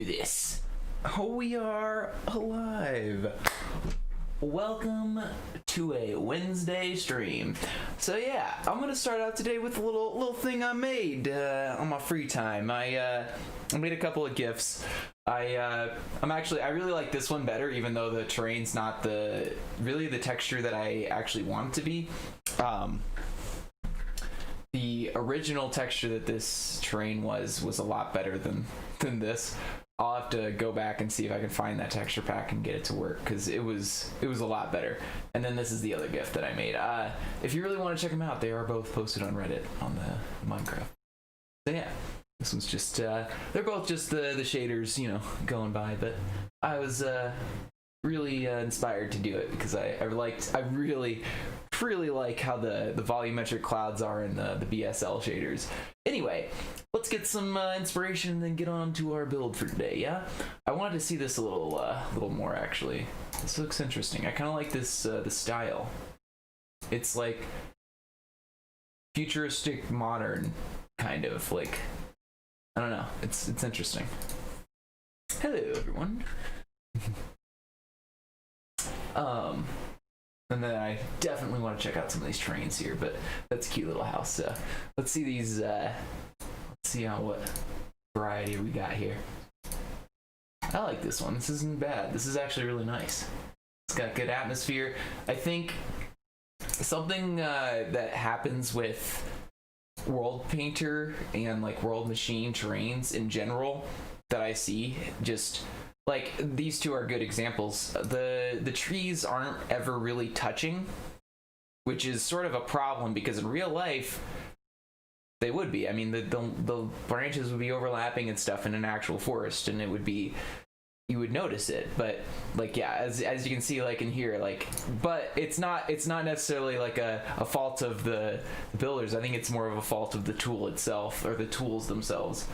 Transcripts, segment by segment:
This. Oh, we are alive. Welcome to a Wednesday stream. So yeah, I'm gonna start out today with a little thing I made on my free time. I made a couple of GIFs. I really like this one better, even though the terrain's not the texture that I actually want it to be. The original texture that this terrain was a lot better than this. I'll have to go back and see if I can find that texture pack and get it to work, because it was a lot better. And then this is the other GIF that I made. If you really want to check them out, they are both posted on Reddit on the Minecraft. So yeah, this one's just they're both just the shaders, you know, going by. But I was really inspired to do it because I really like how the volumetric clouds are in the BSL shaders. Anyway, let's get some inspiration and then get on to our build for today. Yeah, I wanted to see this a little more actually. This looks interesting. I kind of like this the style. It's like futuristic modern kind of, like, I don't know. It's interesting. Hello everyone. And then I definitely want to check out some of these trains here, but that's a cute little house. So let's see these, let's see what variety we got here. I like this one. This isn't bad. This is actually really nice. It's got good atmosphere. I think something that happens with World Painter and like World Machine terrains in general that I see, just like these two are good examples. The trees aren't ever really touching, which is sort of a problem because in real life they would be. I mean, the branches would be overlapping and stuff in an actual forest, and it would be, you would notice it. But like, yeah, as you can see, like in here, like, but it's not necessarily like a fault of the builders. I think it's more of a fault of the tool itself, or the tools themselves.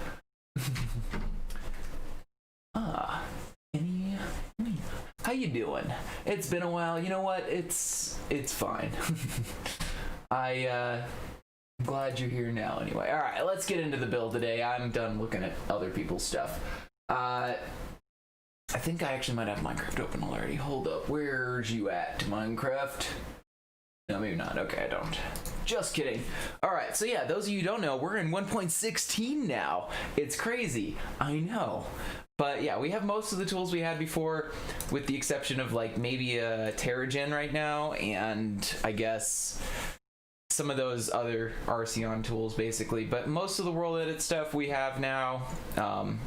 How you doing? It's been a while. You know what? It's fine. I'm glad you're here now anyway. All right, let's get into the build today. I'm done looking at other people's stuff. I think I actually might have Minecraft open already. Hold up. Where's you at, Minecraft? No, maybe not. Okay, I don't. Just kidding. All right, so yeah, those of you who don't know, we're in 1.16 now. It's crazy. I know. But yeah, we have most of the tools we had before, with the exception of like maybe a Terragen right now, and I guess some of those other Arceon tools basically. But most of the world edit stuff we have now.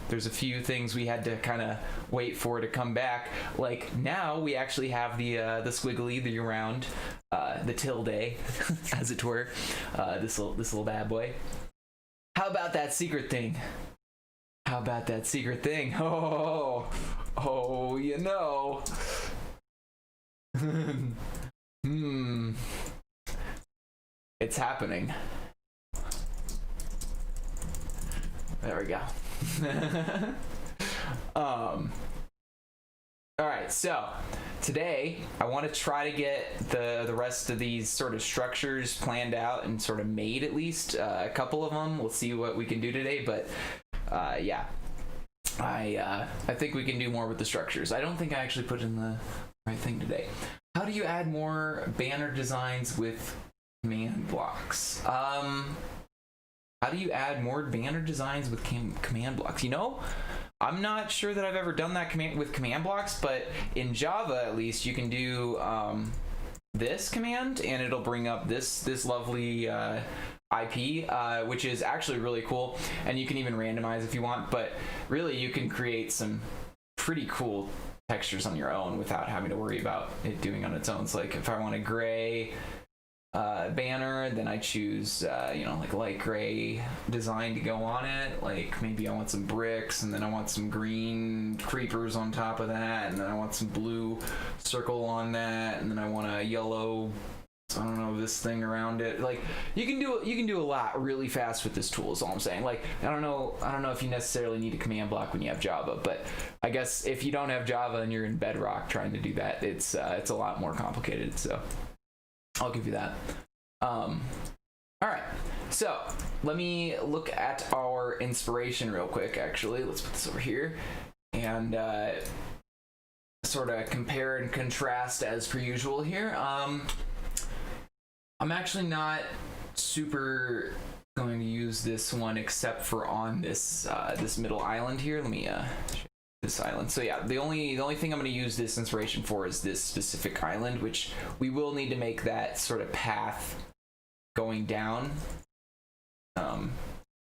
There's a few things we had to kind of wait for to come back. Like now we actually have the squiggly, the round, the tilde, as it were. This little bad boy. How about that secret thing? How about that secret thing? Oh, you know. It's happening. There we go. All right, so today I want to try to get the rest of these sort of structures planned out and sort of made, at least a couple of them. We'll see what we can do today, but yeah, I think we can do more with the structures. I don't think I actually put in the right thing today. How do you add more banner designs with command blocks? How do you add more banner designs with command blocks? You know, I'm not sure that I've ever done that with command blocks, but in Java at least you can do this command and it'll bring up this lovely IP, which is actually really cool, and you can even randomize if you want, but really you can create some pretty cool textures on your own without having to worry about it doing on its own. So like if I want a gray banner, then I choose you know, like light gray design to go on it. Like maybe I want some bricks, and then I want some green creepers on top of that, and then I want some blue circle on that, and then I want a yellow, I don't know, this thing around it. Like you can do a lot really fast with this tool, is all I'm saying. Like I don't know if you necessarily need a command block when you have Java, but I guess if you don't have Java and you're in Bedrock trying to do that, it's a lot more complicated. So I'll give you that. All right, so let me look at our inspiration real quick. Actually, let's put this over here and sort of compare and contrast as per usual here. I'm actually not super going to use this one except for on this this middle island here. Let me show you this island. So yeah, the only thing I'm going to use this inspiration for is this specific island, which we will need to make that sort of path going down.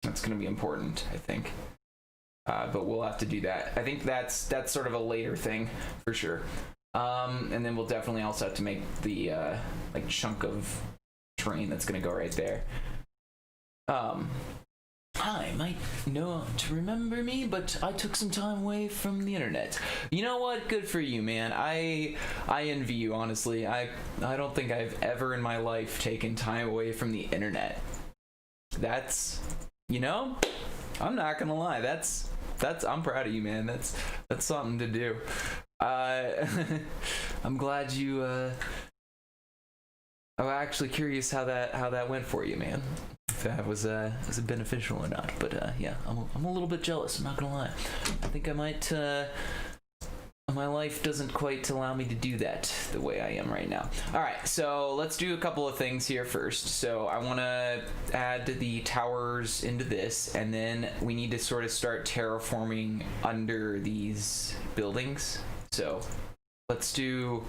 That's going to be important, I think. But we'll have to do that. I think that's sort of a later thing for sure. And then we'll definitely also have to make the like chunk of terrain that's going to go right there. I might not remember me, but I took some time away from the internet. You know what? Good for you, man. I envy you, honestly. I don't think I've ever in my life taken time away from the internet. That's, you know, I'm not gonna lie. That's I'm proud of you, man. That's something to do. I'm glad you. I'm actually curious how that went for you, man. If that was it beneficial or not? But yeah, I'm a little bit jealous. I'm not gonna lie. I think I might. My life doesn't quite allow me to do that the way I am right now. All right, so let's do a couple of things here first. So I want to add the towers into this, and then we need to sort of start terraforming under these buildings. So let's do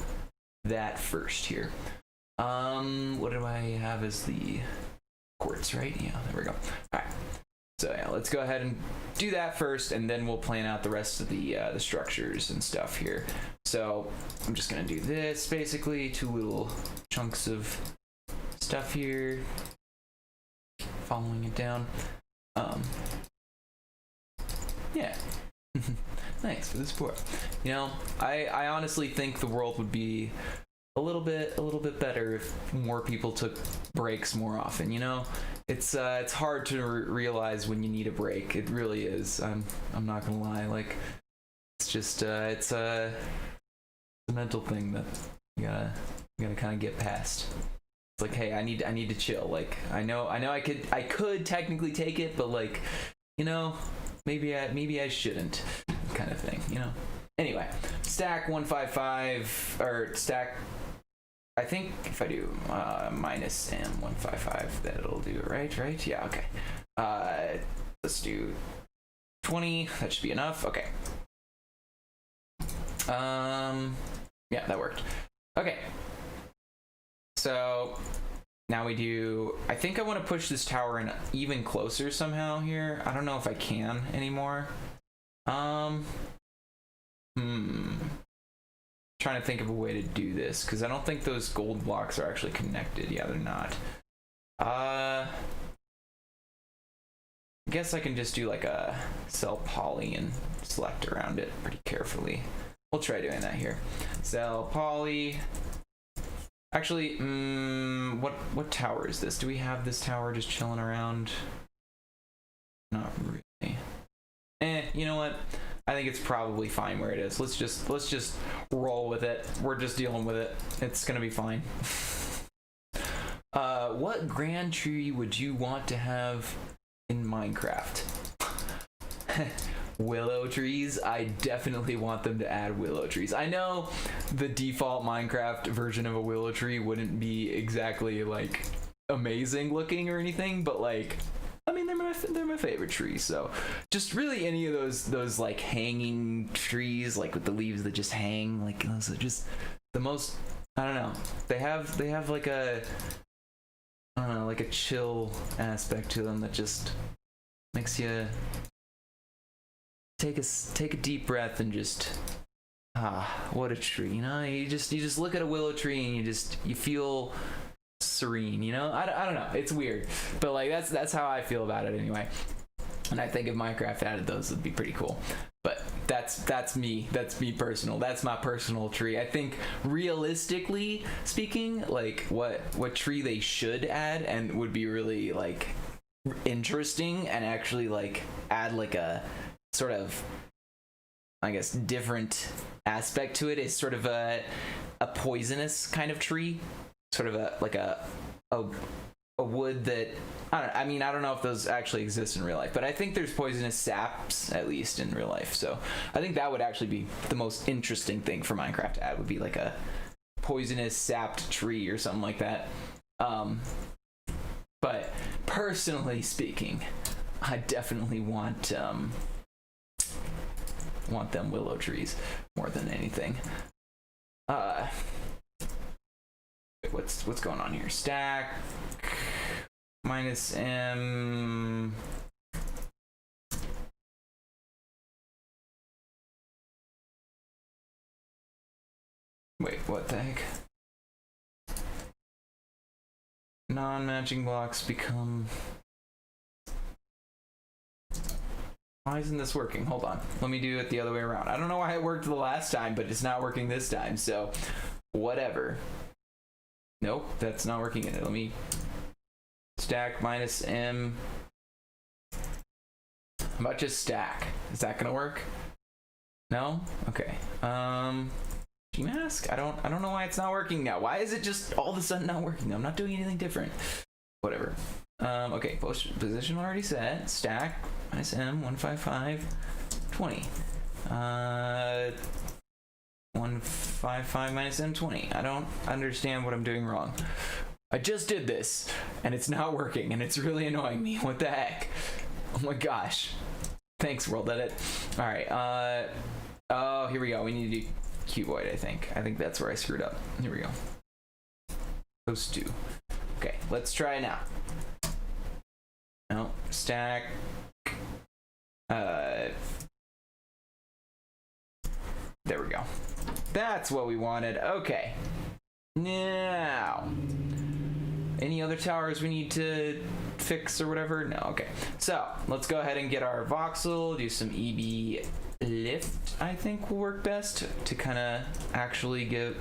that first here. What do I have as the quartz, right? Yeah, there we go. All right. So yeah, let's go ahead and do that first, and then we'll plan out the rest of the structures and stuff here. So I'm just gonna do this, basically, 2 little chunks of stuff here, following it down. Yeah. Thanks for the support. You know, I honestly think the world would be a little bit better if more people took breaks more often. You know, it's hard to realize when you need a break. It really is. I'm not gonna lie. Like, it's just it's a mental thing that you gotta kind of get past. It's like, hey, I need to chill. Like, I know I could technically take it, but like, you know, maybe I shouldn't, kind of thing. You know. Anyway, stack 155 or stack. I think if I do minus M155, that'll do it, right? Yeah, okay. Let's do 20. That should be enough. Okay. Yeah, that worked. Okay. So now we do. I think I want to push this tower in even closer somehow here. I don't know if I can anymore. Trying to think of a way to do this, because I don't think those gold blocks are actually connected. Yeah, they're not. I guess I can just do like a cell poly and select around it pretty carefully. We'll try doing that here. Cell poly. Actually, what tower is this? Do we have this tower just chilling around? Not really. You know what? I think it's probably fine where it is. Let's just roll with it. We're just dealing with it. It's gonna be fine. What grand tree would you want to have in Minecraft? Willow trees. I definitely want them to add willow trees. I know the default Minecraft version of a willow tree wouldn't be exactly like amazing looking or anything, but like, I mean, they're my favorite trees. So just really any of those like hanging trees, like with the leaves that just hang, like those are just the most. I don't know. They have like a, I don't know, like a chill aspect to them that just makes you take a deep breath and just what a tree. You know, you just look at a willow tree and you feel serene, you know. I don't know, it's weird, but like that's how I feel about it anyway. And I think if Minecraft added those, it'd be pretty cool. But that's me personal. That's my personal tree. I think realistically speaking, like what tree they should add and would be really like interesting and actually like add like a sort of, I guess, different aspect to it is sort of a poisonous kind of tree. Sort of a a wood that I mean, I don't know if those actually exist in real life, but I think there's poisonous saps at least in real life. So I think that would actually be the most interesting thing for Minecraft to add, would be like a poisonous sapped tree or something like that. But personally speaking, I definitely want them willow trees more than anything. What's going on here? Stack minus M. Wait, what the heck? Non-matching blocks become... Why isn't this working? Hold on. Let me do it the other way around. I don't know why it worked the last time, but it's not working this time, so whatever. Nope, that's not working either. Let me stack minus M. How about just stack? Is that gonna work? No? Okay. G-mask? I don't know why it's not working now. Why is it just all of a sudden not working? I'm not doing anything different. Whatever. Okay, position already set. Stack minus M 155 20. 155 minus M 20. I don't understand what I'm doing wrong. I just did this and it's not working and it's really annoying me. What the heck? Oh my gosh. Thanks, World Edit. All right. Oh, here we go. We need to do cuboid. I think that's where I screwed up. Here we go. Those two. Okay, let's try it now. No, stack. There we go. That's what we wanted. Okay. Now, any other towers we need to fix or whatever? No. Okay. So let's go ahead and get our voxel. Do some EB lift. I think will work best to kind of actually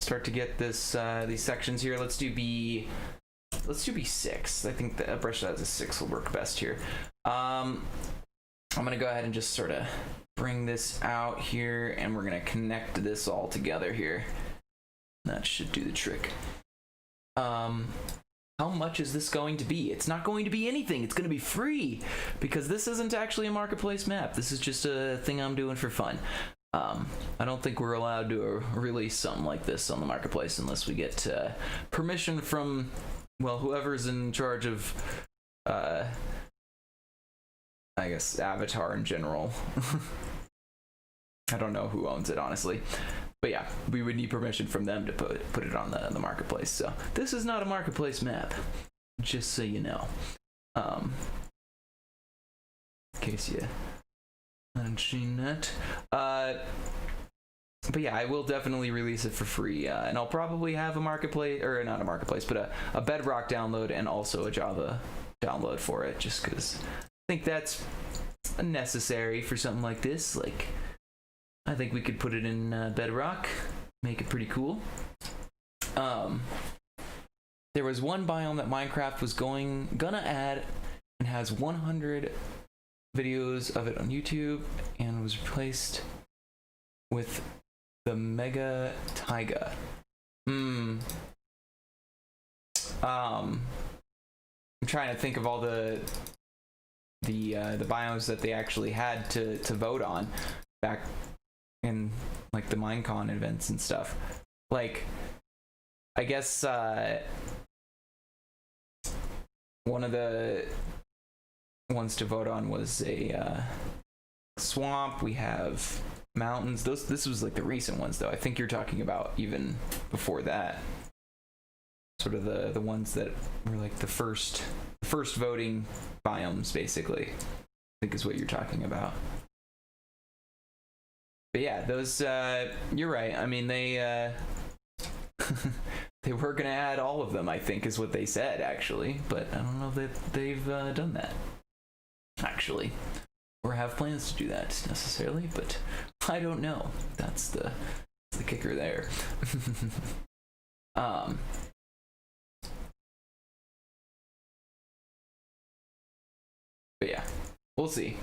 start to get this these sections here. Let's do B6. I think the brush that has a 6 will work best here. I'm gonna go ahead and just sort of bring this out here, and we're gonna connect this all together here. That should do the trick. How much is this going to be? It's not going to be anything. It's going to be free because this isn't actually a marketplace map. This is just a thing I'm doing for fun. I don't think we're allowed to release something like this on the marketplace unless we get permission from, well, whoever's in charge of, I guess, Avatar in general. I don't know who owns it, honestly. But yeah, we would need permission from them to put it on the marketplace. So this is not a marketplace map, just so you know. In case you haven't seen that. But yeah, I will definitely release it for free, and I'll probably have a marketplace, or not a marketplace, but a Bedrock download and also a Java download for it, just because I think that's necessary for something like this. Like, I think we could put it in Bedrock, make it pretty cool. There was one biome that Minecraft was gonna add and has 100 videos of it on YouTube and was replaced with the Mega Taiga. I'm trying to think of all the biomes that they actually had to vote on back in like the Minecon events and stuff. Like, I guess one of the ones to vote on was a swamp. We have mountains. This was like the recent ones, though. I think you're talking about even before that. Sort of the ones that were like the first voting biomes, basically, I think is what you're talking about. But yeah, those, you're right. I mean, they they were going to add all of them, I think, is what they said, actually. But I don't know that they've done that, actually. Or have plans to do that, necessarily. But I don't know. That's the kicker there. But yeah, we'll see.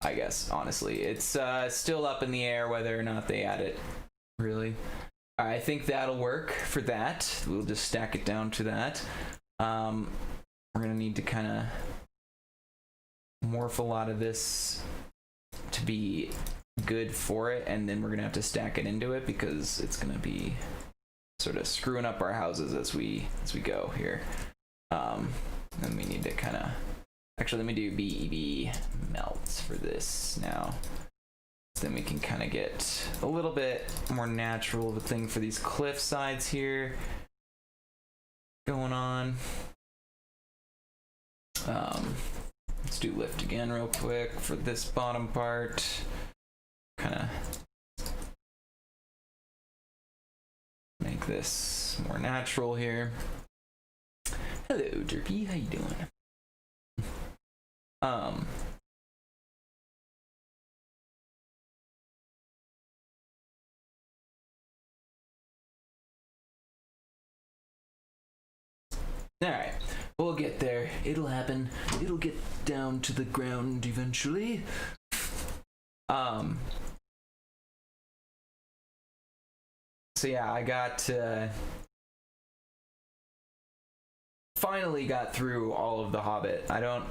I guess, honestly, it's still up in the air whether or not they add it, really. I think that'll work for that. We'll just stack it down to that. We're gonna need to kind of morph a lot of this to be good for it, and then we're gonna have to stack it into it because it's gonna be sort of screwing up our houses as we go here. And we need to kind of actually let me do BEB melts for this now. So then we can kind of get a little bit more natural of a thing for these cliff sides here going on. Let's do lift again real quick for this bottom part. Kind of make this more natural here. Hello, Turkey. How you doing? All right, we'll get there. It'll happen. It'll get down to the ground eventually. So yeah, I got finally got through all of The Hobbit. I don't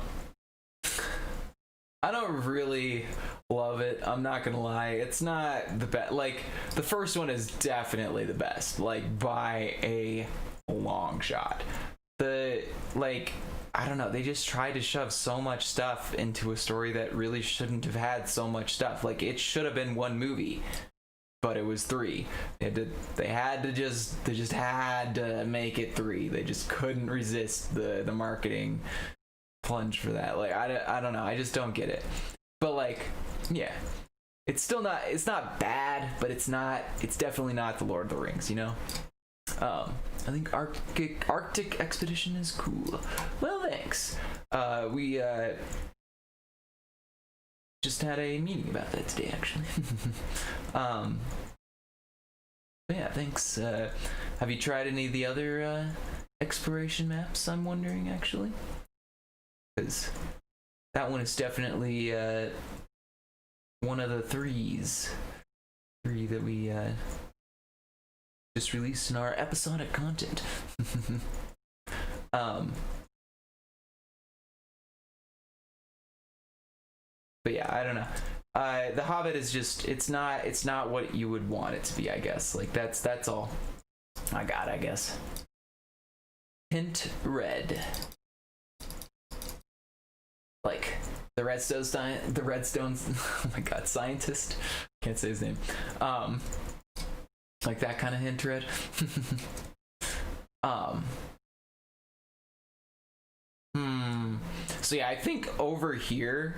really love it. I'm not gonna lie. It's not the best. Like, the first one is definitely the best, like by a long shot. I don't know, they just tried to shove so much stuff into a story that really shouldn't have had so much stuff. Like, it should have been one movie, but it was 3. They just had to make it 3. They just couldn't resist the marketing plunge for that. Like, I don't know, I just don't get it. But like, yeah, it's not bad, but it's definitely not the Lord of the Rings, you know? I think Arctic Expedition is cool. Well, thanks. We just had a meeting about that today, actually. But yeah, thanks. Have you tried any of the other exploration maps, I'm wondering, actually? Because that one is definitely one of the 3 that we just released in our episodic content. But yeah, I don't know. The Hobbit is just, it's not what you would want it to be, I guess. Like, that's all I got, I guess. Hint red. Like the Redstone oh my god, scientist. Can't say his name. Like that kind of hint red. So yeah, I think over here,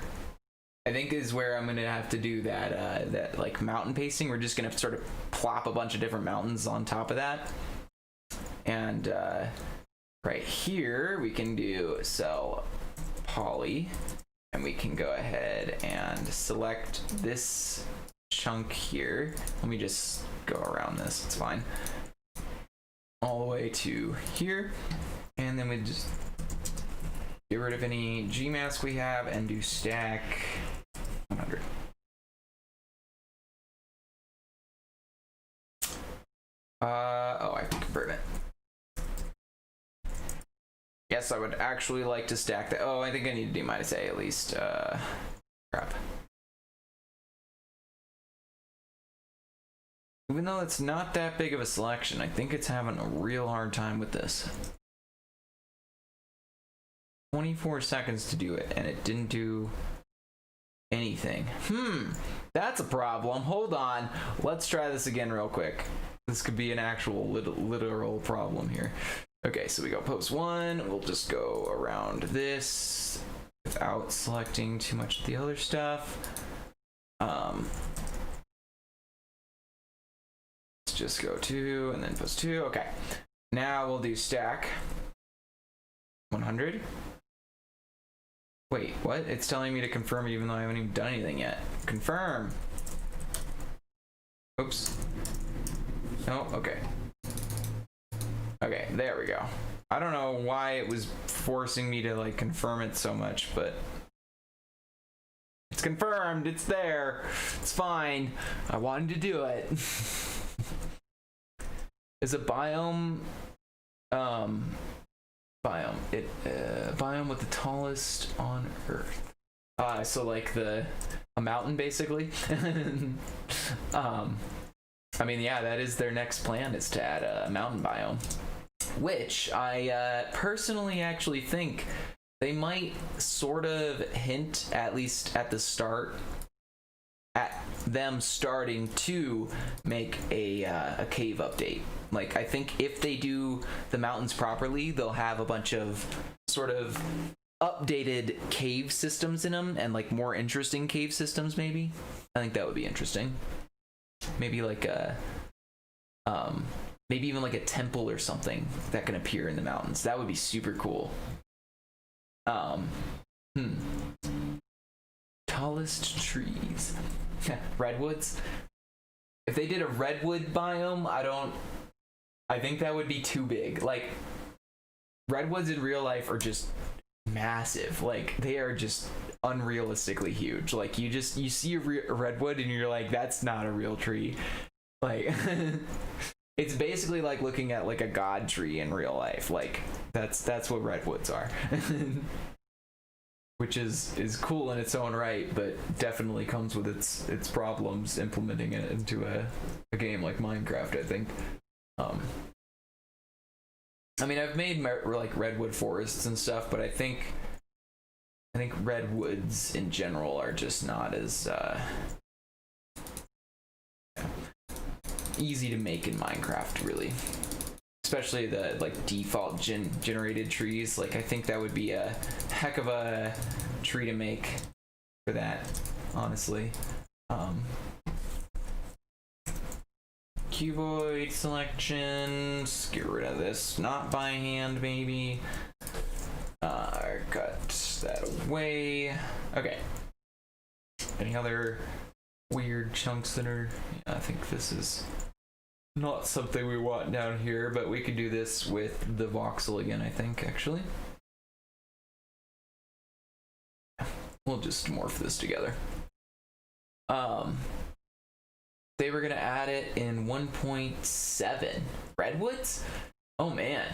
I think is where I'm gonna have to do that like mountain pasting. We're just gonna sort of plop a bunch of different mountains on top of that, and right here we can do cell poly, and we can go ahead and select this chunk here. Let me just go around this, it's fine, all the way to here, and then we just get rid of any Gmask we have and do stack 100. Oh, I can convert it. Yes, I would actually like to stack that. Oh, I think I need to do minus A at least. Crap. Even though it's not that big of a selection, I think it's having a real hard time with this. 24 seconds to do it, and it didn't do anything. That's a problem. Hold on. Let's try this again real quick. This could be an actual literal problem here. Okay, so we go post 1. We'll just go around this without selecting too much of the other stuff. Let's just go 2 and then post 2. Okay. Now we'll do stack 100. Wait, what? It's telling me to confirm it even though I haven't even done anything yet. Confirm. Oops. Oh, okay. Okay, there we go. I don't know why it was forcing me to like confirm it so much, but it's confirmed. It's there. It's fine. I wanted to do it. Is a biome biome. Biome with the tallest on Earth. So like a mountain basically. I mean, yeah, that is their next plan, is to add a mountain biome, which I personally actually think they might sort of hint, at least at the start, at them starting to make a cave update. Like, I think if they do the mountains properly, they'll have a bunch of sort of updated cave systems in them, and like more interesting cave systems maybe. I think that would be interesting. Maybe like maybe even like a temple or something that can appear in the mountains. That would be super cool. Tallest trees. Redwoods. If they did a redwood biome, I think that would be too big. Like, redwoods in real life are just massive. Like, they are just unrealistically huge. Like, you see a redwood and you're like, that's not a real tree. Like, it's basically like looking at like a god tree in real life. Like, that's what redwoods are. Which is cool in its own right, but definitely comes with its problems implementing it into a game like Minecraft, I think. I mean, I've made like redwood forests and stuff, but I think redwoods in general are just not as easy to make in Minecraft, really. Especially the like default generated trees. Like, I think that would be a heck of a tree to make for that, honestly. Cuboid selection. Let's get rid of this. Not by hand, maybe. Cut that away. Okay. Any other weird chunks that are... Yeah, I think this is not something we want down here, but we could do this with the voxel again, I think, actually. We'll just morph this together. They were gonna add it in 1.7. Redwoods? Oh man,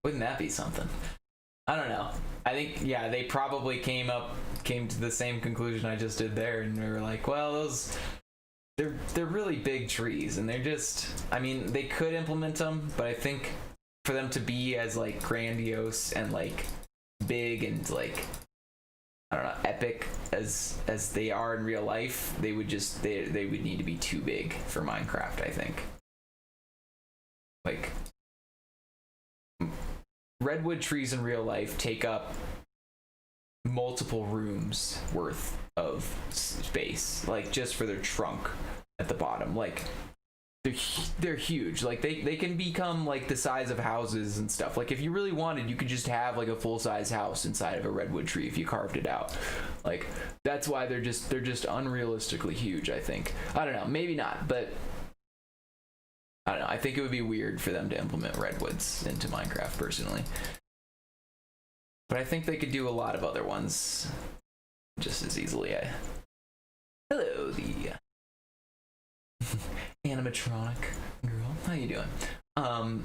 wouldn't that be something? I don't know. I think, yeah, they probably came to the same conclusion I just did there, and they were like, well, they're really big trees, and they're just, I mean, they could implement them, but I think for them to be as like grandiose and like big and like, I don't know, epic as they are in real life, they would need to be too big for Minecraft, I think. Like, redwood trees in real life take up multiple rooms worth of space, like just for their trunk at the bottom. Like, they're huge. Like, they can become like the size of houses and stuff. Like, if you really wanted, you could just have like a full-size house inside of a redwood tree if you carved it out. Like, that's why they're just unrealistically huge, I think. I don't know, maybe not, but I don't know. I think it would be weird for them to implement redwoods into Minecraft, personally. But I think they could do a lot of other ones just as easily. Hello, the animatronic girl. How you doing?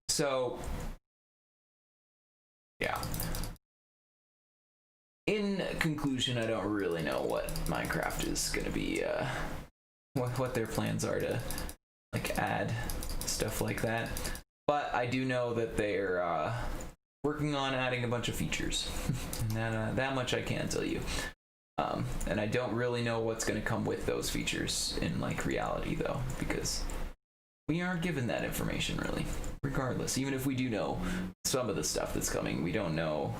So, yeah. In conclusion, I don't really know what Minecraft is gonna be, what their plans are to like add stuff like that. But I do know that they're working on adding a bunch of features. That much I can tell you. And I don't really know what's going to come with those features in like reality, though, because we aren't given that information really. Regardless, even if we do know some of the stuff that's coming, we don't know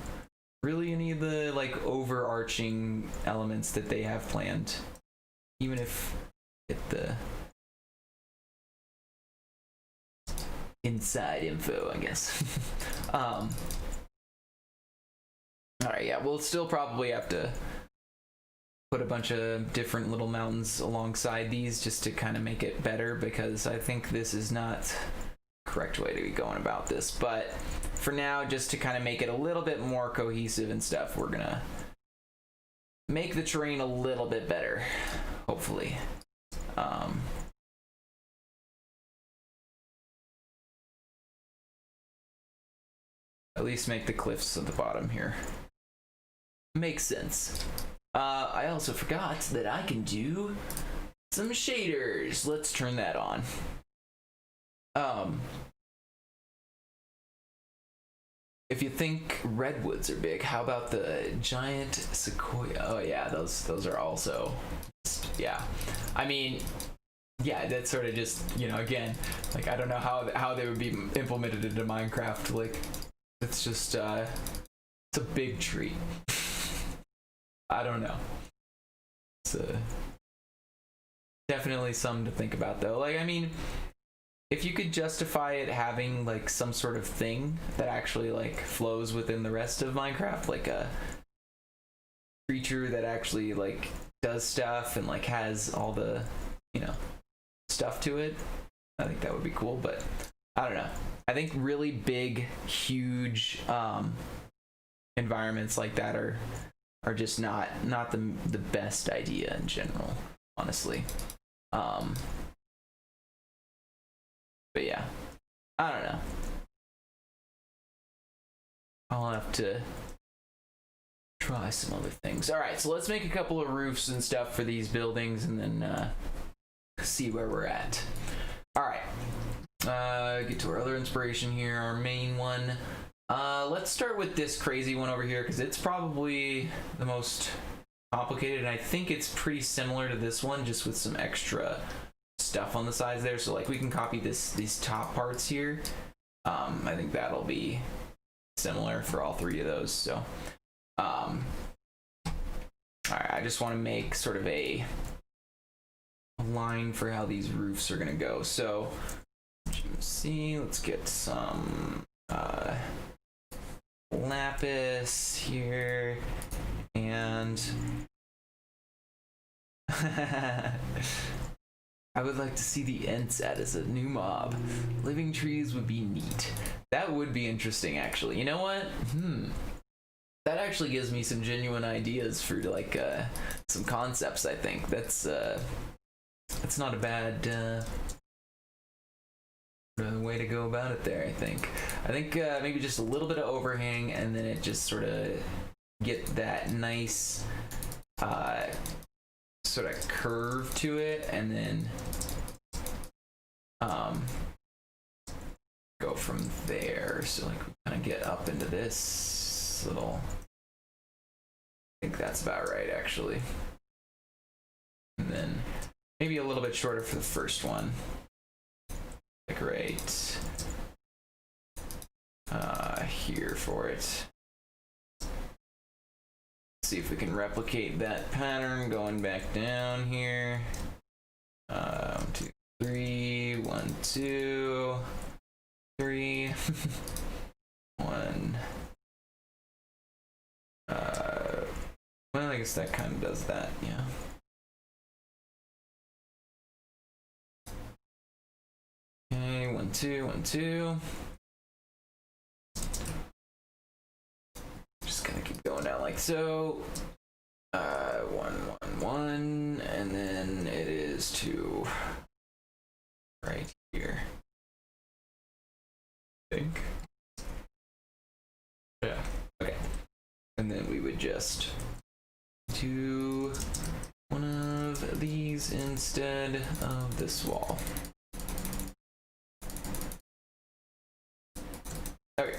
really any of the like overarching elements that they have planned. Even if the inside info, I guess. All right, yeah, we'll still probably have to put a bunch of different little mountains alongside these just to kind of make it better, because I think this is not the correct way to be going about this. But for now, just to kind of make it a little bit more cohesive and stuff, we're gonna make the terrain a little bit better, hopefully. At least make the cliffs at the bottom here. Makes sense. I also forgot that I can do some shaders. Let's turn that on. If you think redwoods are big, how about the giant sequoia? Oh yeah, those are also, yeah. I mean, yeah, that's sort of just, you know, again, like I don't know how they would be implemented into Minecraft. Like, it's just it's a big tree. I don't know. It's definitely something to think about though. Like, I mean, if you could justify it having like some sort of thing that actually like flows within the rest of Minecraft, like a creature that actually like does stuff and like has all the, you know, stuff to it, I think that would be cool. But I don't know. I think really big, huge environments like that are just not the best idea in general, honestly. But yeah, I don't know. I'll have to try some other things. All right, so let's make a couple of roofs and stuff for these buildings, and then see where we're at. All right, get to our other inspiration here, our main one. Let's start with this crazy one over here because it's probably the most complicated, and I think it's pretty similar to this one, just with some extra stuff on the sides there. So like we can copy these top parts here. I think that'll be similar for all three of those. So all right, I just want to make sort of a line for how these roofs are gonna go. So see, let's get some lapis here, and I would like to see the Ents add as a new mob. Living trees would be neat. That would be interesting, actually. You know what? That actually gives me some genuine ideas for like some concepts. I think that's not a bad way to go about it there. I think maybe just a little bit of overhang, and then it just sort of get that nice sort of curve to it, and then go from there. So like we kind of get up into this little, I think that's about right actually, and then maybe a little bit shorter for the first one, like right here for it. See if we can replicate that pattern going back down here. 1, 2, 3, 1, 2, 3. 1. Well, I guess that kind of does that, yeah. Okay, 1, 2, 1, 2. Just gonna keep going down like so. 1, 1, 1, and then it is 2 right here. I think. Yeah. Okay. And then we would just do one of these instead of this wall. Okay.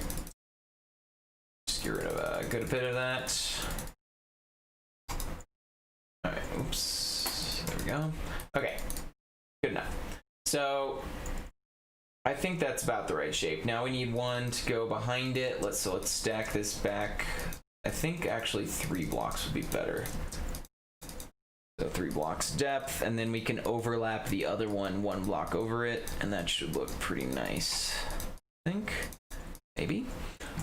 Just get rid of a good bit of that. Alright, oops. There we go. Okay. Good enough. So I think that's about the right shape. Now we need one to go behind it. Let's stack this back. I think actually 3 blocks would be better. So 3 blocks depth, and then we can overlap the other one 1 block over it, and that should look pretty nice. I think. Maybe.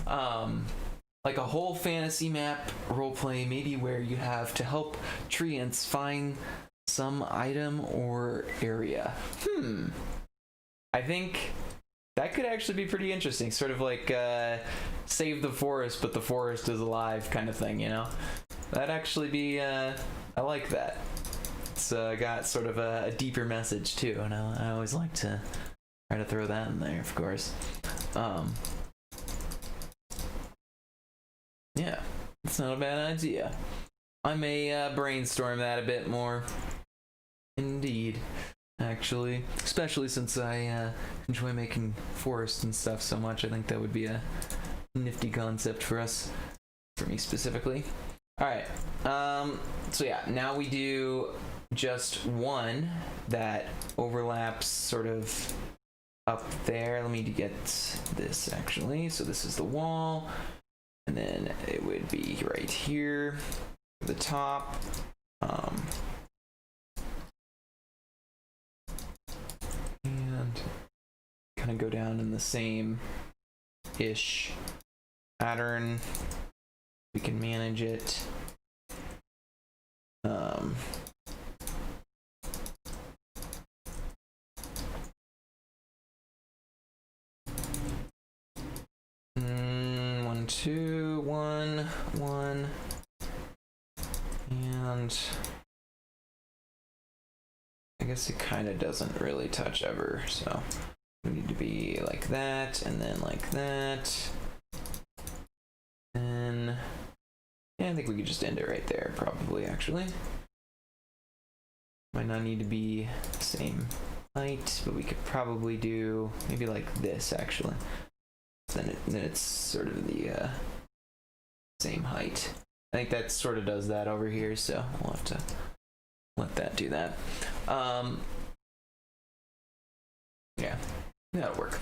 Like a whole fantasy map roleplay, maybe where you have to help treants find some item or area. I think that could actually be pretty interesting. Sort of like save the forest, but the forest is alive kind of thing, you know? That'd actually be, I like that. It's got sort of a deeper message too, and I always like to try to throw that in there, of course. That's not a bad idea. I may brainstorm that a bit more. Indeed. Actually, especially since I enjoy making forests and stuff so much, I think that would be a nifty concept for us, for me specifically. All right. So yeah, now we do just one that overlaps sort of up there. Let me get this actually. So this is the wall, and then it would be right here, the top. And kind of go down in the same-ish pattern. We can manage it. One, two, one, and I guess it kind of doesn't really touch ever, so we need to be like that, and then like that, and yeah, I think we could just end it right there, probably, actually. Might not need to be the same height, but we could probably do maybe like this, actually. Then it's sort of the same height. I think that sort of does that over here, so we'll have to let that do that. Yeah, that'll work.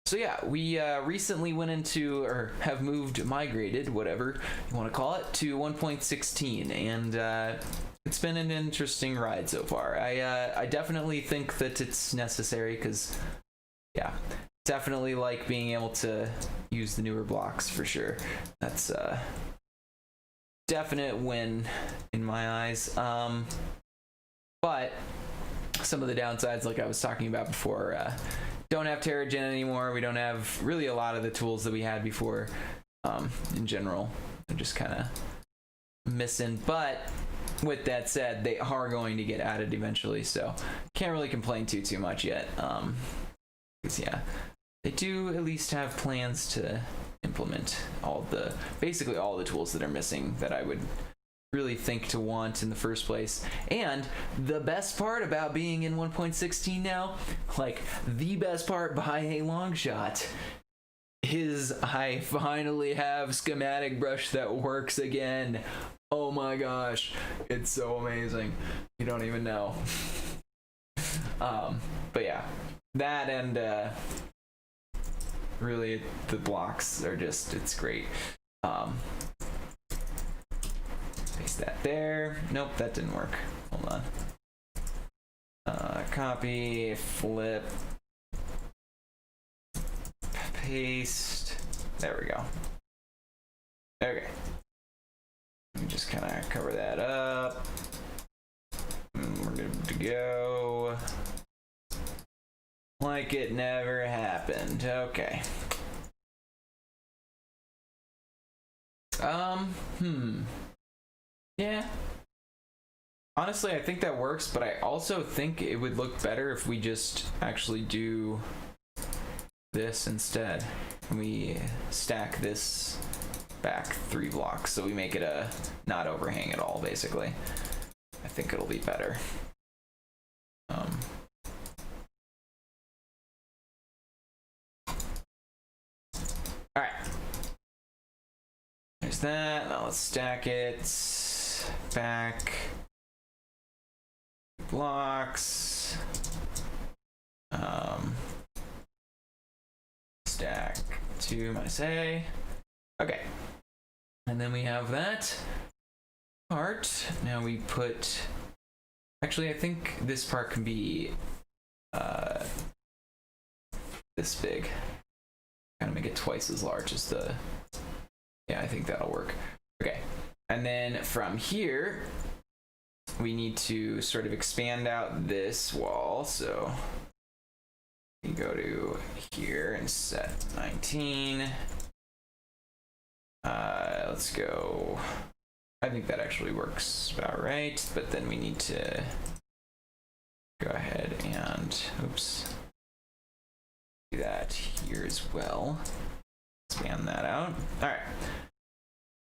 So yeah, we recently went into, or have migrated, whatever you want to call it, to 1.16, and it's been an interesting ride so far. I definitely think that it's necessary, because, yeah, definitely like being able to use the newer blocks for sure. That's a definite win in my eyes. But some of the downsides, like I was talking about before, don't have Terrigen anymore. We don't have really a lot of the tools that we had before. In general, they're just kind of missing. But with that said, they are going to get added eventually, so can't really complain too much yet. Because yeah, they do at least have plans to implement basically all the tools that are missing that I would really think to want in the first place. And the best part about being in 1.16 now, like the best part by a long shot, is I finally have schematic brush that works again. Oh my gosh, it's so amazing. You don't even know. But yeah, that and really the blocks are just, it's great. Paste that there. Nope, that didn't work. Hold on. Copy, flip, paste. There we go. Okay. Let me just kind of cover that up. And we're good to go. Like it never happened. Okay. Yeah. Honestly, I think that works, but I also think it would look better if we just actually do this instead. We stack this back 3 blocks, so we make it a not overhang at all, basically. I think it'll be better. Alright. There's that. Now let's stack it back. Blocks. Stack 2 minus A. Okay. And then we have that part. Now we put... Actually, I think this part can be this big. Kind of make it twice as large as the... Yeah, I think that'll work. Okay. And then from here, we need to sort of expand out this wall. So we go to here and set 19. Let's go. I think that actually works about right, but then we need to go ahead and, oops, do that here as well. Expand that out. All right.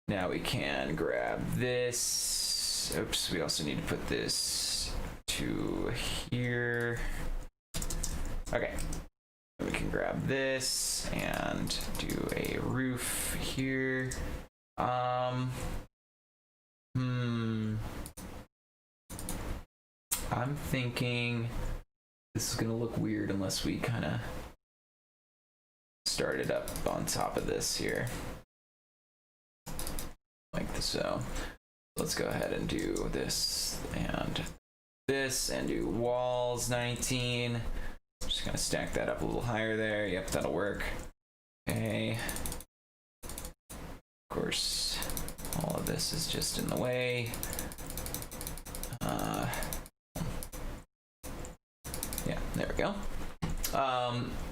Now we can grab this. Oops, we also need to put this to here. Okay. We can grab this and do a roof here. I'm thinking this is gonna look weird unless we kind of start it up on top of this here. Like so. Let's go ahead and do this and do walls 19. Just gonna stack that up a little higher there. Yep, that'll work. Okay. Of course, all of this is just in the way. Yeah, there we go.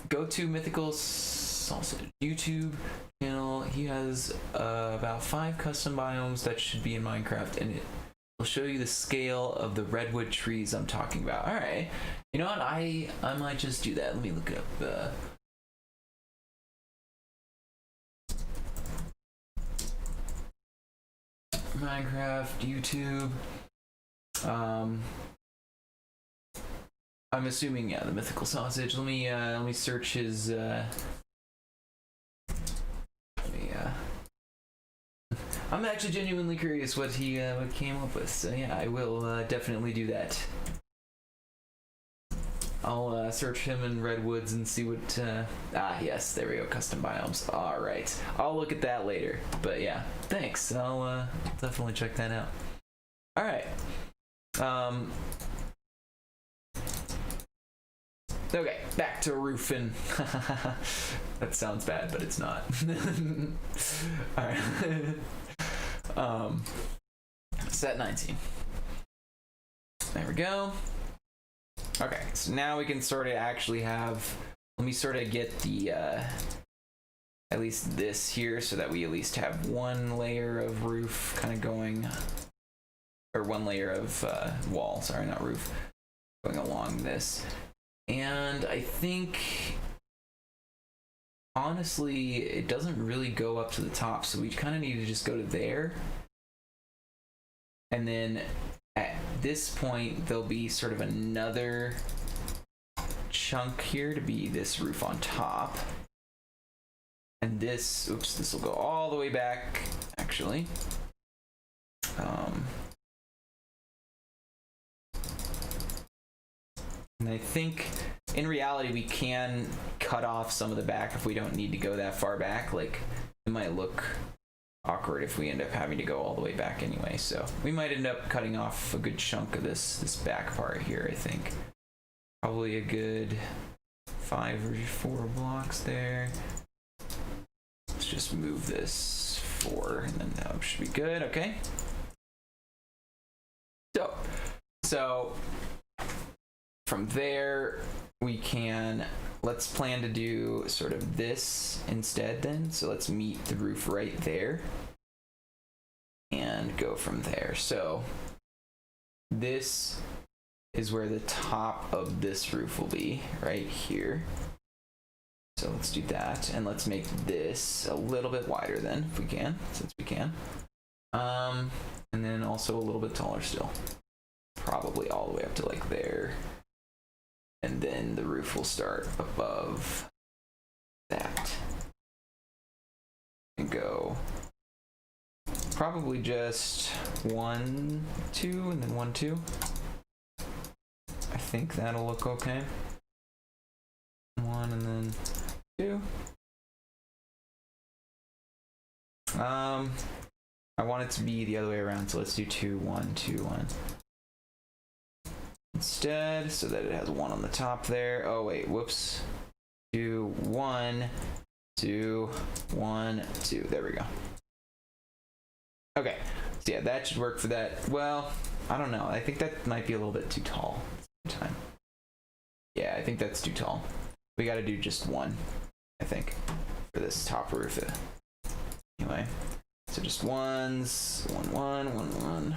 Go to Mythical Sausage YouTube channel. He has about 5 custom biomes that should be in Minecraft, and it will show you the scale of the redwood trees I'm talking about. All right, you know what? I might just do that. Let me look up. Minecraft YouTube. I'm assuming, yeah, the Mythical Sausage. Let me search his. I'm actually genuinely curious what he what came up with. So yeah, I will definitely do that. I'll search him in Redwoods and see what. Yes, there we go. Custom biomes. All right, I'll look at that later. But yeah, thanks. I'll definitely check that out. All right. Okay, back to roofing. That sounds bad, but it's not. All right. Set 19. There we go. Okay, so now we can sort of actually have. Let me sort of get the at least this here, so that we at least have one layer of roof kind of going, or one layer of wall. Sorry, not roof, going along this. And I think, honestly, it doesn't really go up to the top, so we kind of need to just go to there. And then at this point, there'll be sort of another chunk here to be this roof on top. And this, oops, this will go all the way back, actually. And I think, in reality, we can cut off some of the back if we don't need to go that far back. Like, it might look awkward if we end up having to go all the way back anyway. So we might end up cutting off a good chunk of this back part here, I think. Probably a good 5 or 4 blocks there. Let's just move this 4, and then that should be good. Okay. So from there, we can, let's plan to do sort of this instead then. So let's meet the roof right there and go from there. So this is where the top of this roof will be, right here. So let's do that, and let's make this a little bit wider then, if we can, since we can. And then also a little bit taller still. Probably all the way up to like there. And then the roof will start above that. And go probably just 1, 2, and then 1, 2. I think that'll look okay. 1 and then 2. I want it to be the other way around, so let's do 2, 1, 2, 1. Instead, so that it has 1 on the top there. Oh wait, whoops. 2, 1, 2, 1, 2. There we go. Okay, so yeah, that should work for that. Well, I don't know. I think that might be a little bit too tall at the same time. Yeah, I think that's too tall. We got to do just 1, I think, for this top roof. Anyway, so just 1s, 1, 1, 1, 1.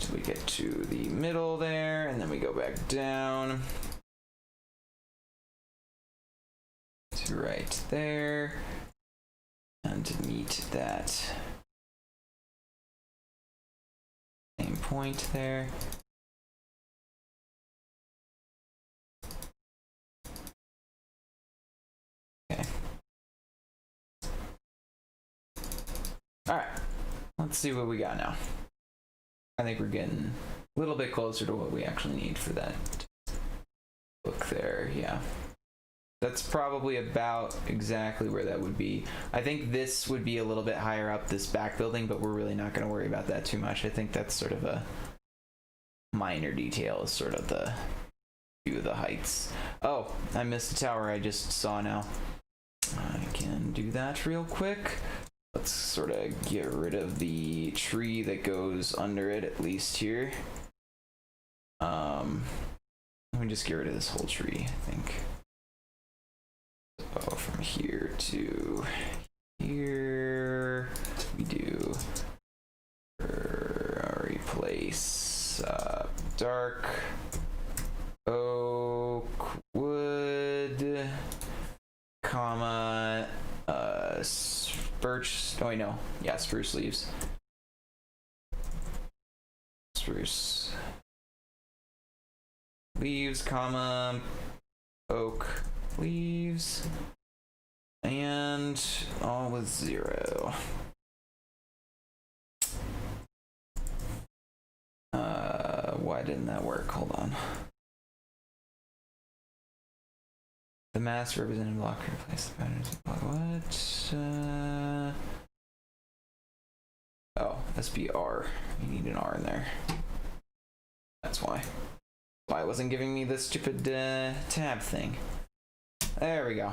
Till we get to the middle there, and then we go back down to right there. and meet that same point there. Okay. All right, let's see what we got now. I think we're getting a little bit closer to what we actually need for that look there. Yeah, that's probably about exactly where that would be. I think this would be a little bit higher up this back building, but we're really not going to worry about that too much. I think that's sort of a minor detail, is sort of the view of the heights. Oh, I missed the tower I just saw now. I can do that real quick. Let's sort of get rid of the tree that goes under it, at least here. Let me just get rid of this whole tree, I think. So from here to here, we do replace dark oak wood, comma, birch, oh wait, no, yeah, spruce leaves. Spruce leaves, comma, oak leaves, and all with 0. Why didn't that work? Hold on. The mass represented block replace the patterns. What? Oh, SBR. You need an R in there. That's why. Why it wasn't giving me the stupid tab thing. There we go.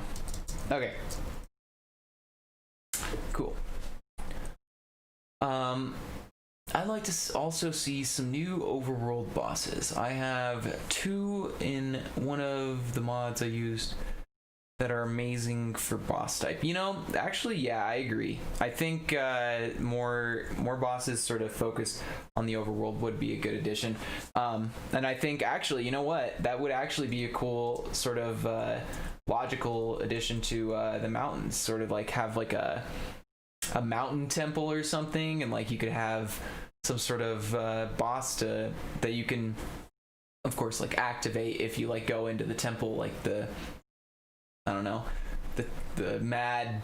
Okay. Cool. I'd like to also see some new overworld bosses. I have 2 in one of the mods I used that are amazing for boss type. You know, actually, yeah, I agree. I think more bosses sort of focused on the overworld would be a good addition. And I think, actually, you know what? That would actually be a cool sort of logical addition to the mountains. Sort of like have like a mountain temple or something, and like you could have some sort of boss that you can, of course, like activate if you like go into the temple, like the, I don't know, the mad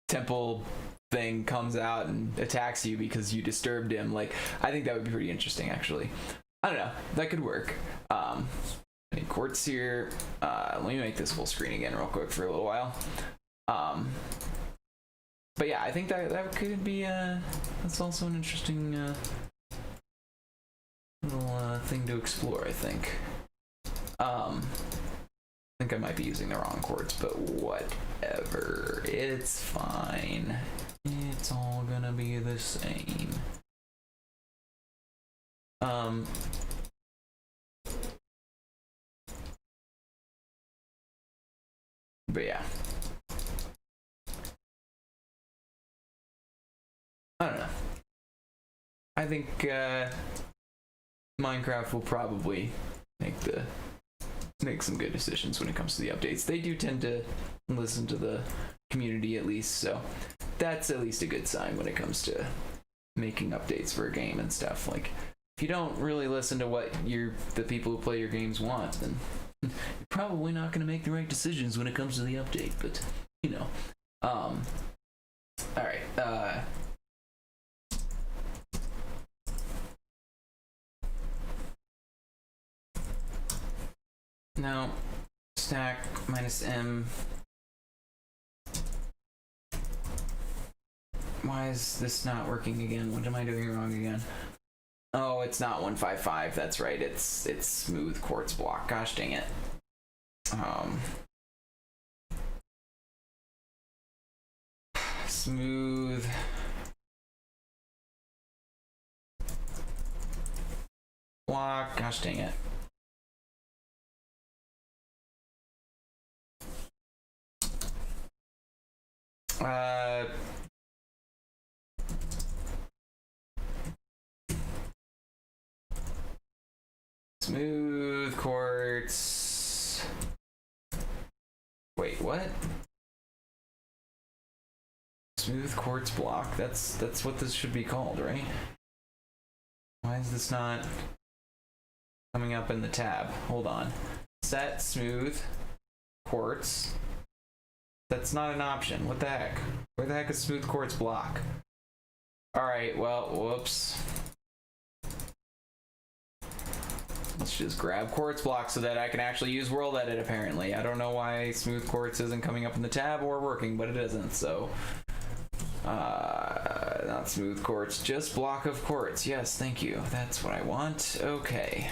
temple thing comes out and attacks you because you disturbed him. Like, I think that would be pretty interesting, actually. I don't know, that could work. Any quartz here. Let me make this full screen again real quick for a little while. But yeah, I think that could be that's also an interesting little thing to explore, I think. I think I might be using the wrong quartz, but whatever. It's fine. It's all gonna be the same. But yeah. I don't know. I think Minecraft will probably make some good decisions when it comes to the updates. They do tend to listen to the community, at least, so that's at least a good sign when it comes to making updates for a game and stuff. Like, if you don't really listen to what the people who play your games want, then you're probably not going to make the right decisions when it comes to the update. But you know, all right. Now, stack minus M. Why is this not working again? What am I doing wrong again? Oh, it's not 155. That's right. It's smooth quartz block. Gosh dang it. Smooth. Block. Gosh dang it. Smooth quartz. Wait, what? quartz block. That's what this should be called, right? Why is this not coming up in the tab? Hold on. Set smooth quartz. That's not an option. What the heck? Where the heck is smooth quartz block? Alright, well, whoops. Let's just grab quartz block so that I can actually use world edit, apparently. I don't know why smooth quartz isn't coming up in the tab or working, but it isn't, so. Not smooth quartz, just block of quartz. Yes, thank you. That's what I want. Okay.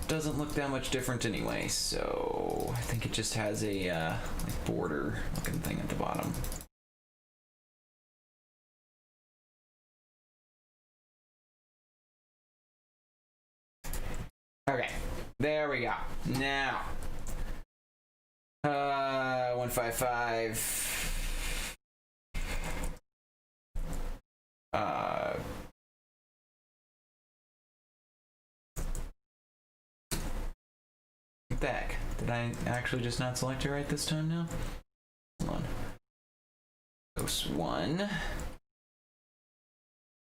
Doesn't look that much different anyway, so I think it just has a like border looking thing at the bottom. Okay, there we go. Now, 155. What the heck? Did I actually just not select it right this time now? Hold on. Post 1.